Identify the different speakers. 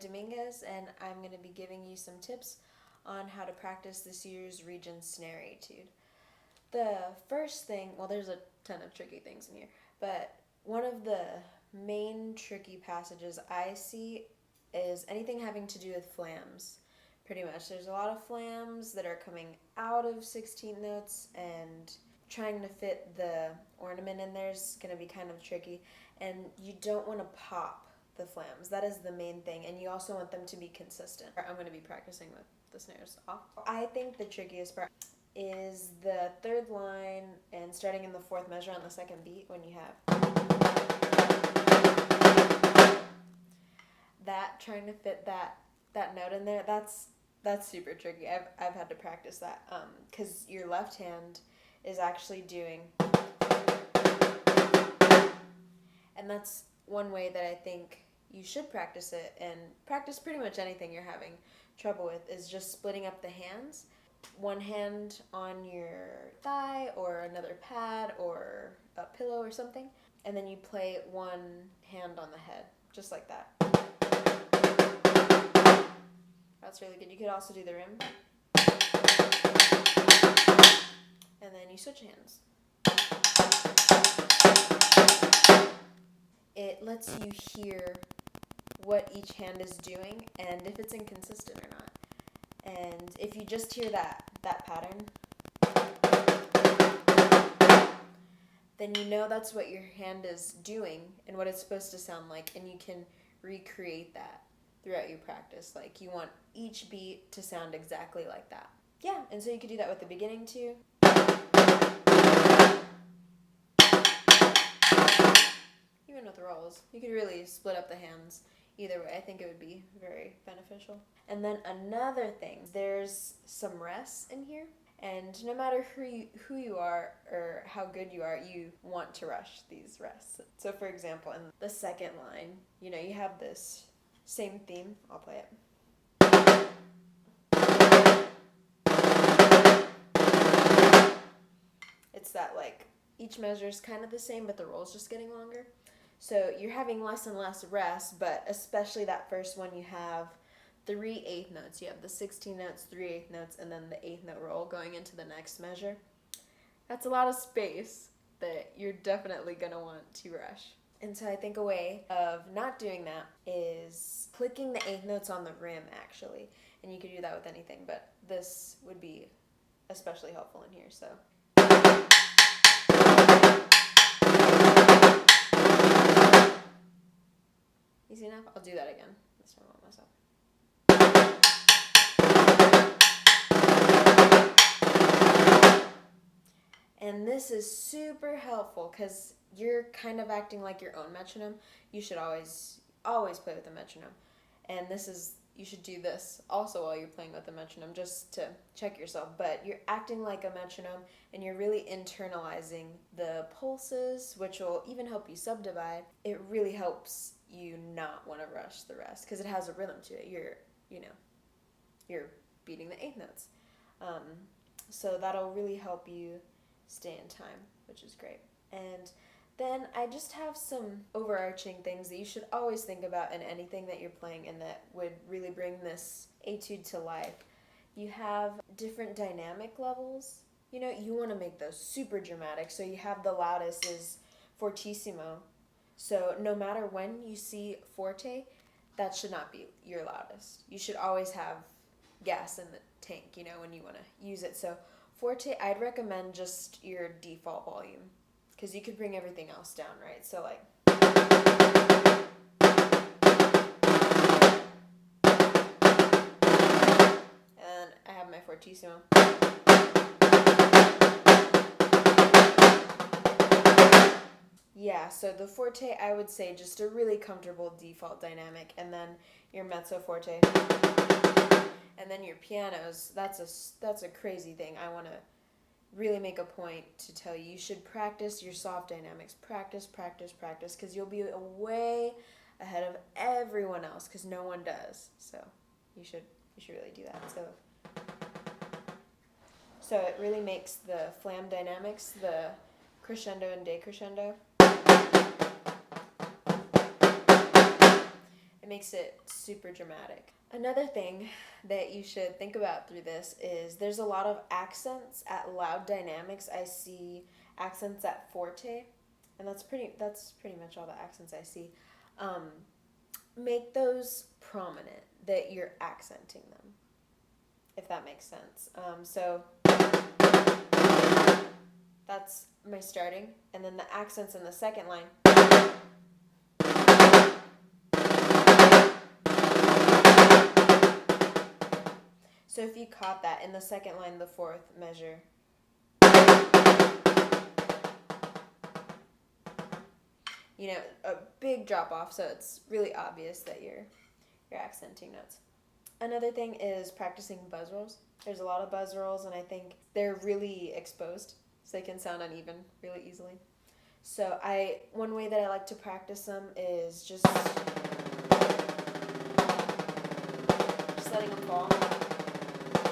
Speaker 1: Dominguez, and I'm going to be giving you some tips on how to practice this year's Regents Snare Etude. The first thing, well, there's a ton of tricky things in here, but one of the main tricky passages I see is anything having to do with flams. Pretty much, there's a lot of flams that are coming out of 16th notes, and trying to fit the ornament in there is going to be kind of tricky, and you don't want to pop the flams. That is the main thing, and you also want them to be consistent. I'm going to be practicing with the snares off. I think the trickiest part is the third line and starting in the fourth measure on the second beat when you have that, trying to fit that note in there. That's super tricky. I've had to practice that because your left hand is actually doing, and that's one way that I think you should practice it, and practice pretty much anything you're having trouble with, is just splitting up the hands. One hand on your thigh or another pad or a pillow or something, and then you play one hand on the head, just like that. That's really good. You could also do the rim, and then you switch hands. It lets you hear what each hand is doing and if it's inconsistent or not. And if you just hear that pattern, then you know that's what your hand is doing and what it's supposed to sound like, and you can recreate that throughout your practice. Like, you want each beat to sound exactly like that. Yeah, and so you could do that with the beginning too. Even with rolls, you could really split up the hands either way. I think it would be very beneficial. And then another thing, there's some rests in here, and no matter who you are or how good you are, you want to rush these rests. So for example, in the second line, you have this same theme. I'll play it. It's that, like, each measure is kind of the same, but the roll's just getting longer. So you're having less and less rest, but especially that first one, you have 3 eighth notes. You have the 16 notes, 3 eighth notes, and then the eighth note roll going into the next measure. That's a lot of space that you're definitely going to want to rush. And so I think a way of not doing that is clicking the eighth notes on the rim, actually. And you could do that with anything, but this would be especially helpful in here. So easy enough? I'll do that again. This time I'll mess up. And this is super helpful because you're kind of acting like your own metronome. You should always play with a metronome. And you should do this also while you're playing with a metronome, just to check yourself. But you're acting like a metronome, and you're really internalizing the pulses, which will even help you subdivide. It really helps you not want to rush the rest because it has a rhythm to it. You're beating the eighth notes. So that'll really help you stay in time, which is great. And then I just have some overarching things that you should always think about in anything that you're playing and that would really bring this etude to life. You have different dynamic levels. You want to make those super dramatic. So you have the loudest is fortissimo. So no matter when you see forte, that should not be your loudest. You should always have gas in the tank, when you want to use it. So forte, I'd recommend just your default volume, because you could bring everything else down, right? So like, and I have my fortissimo. Yeah, so the forte, I would say just a really comfortable default dynamic, and then your mezzo forte, and then your pianos. That's a crazy thing. I want to really make a point to tell you should practice your soft dynamics. Practice, because you'll be way ahead of everyone else, because no one does. So you should really do that. So it really makes the flam dynamics, the crescendo and decrescendo. It makes it super dramatic. Another thing that you should think about through this is there's a lot of accents at loud dynamics. I see accents at forte, and that's pretty much all the accents I see. Um, Make those prominent that you're accenting them, if that makes sense. So that's my starting, and then the accents in the second line. So if you caught that in the second line, the fourth measure, you know, a big drop off, so it's really obvious that you're accenting notes. Another thing is practicing buzz rolls. There's a lot of buzz rolls, and I think they're really exposed, so they can sound uneven really easily. So one way that I like to practice them is just letting them fall.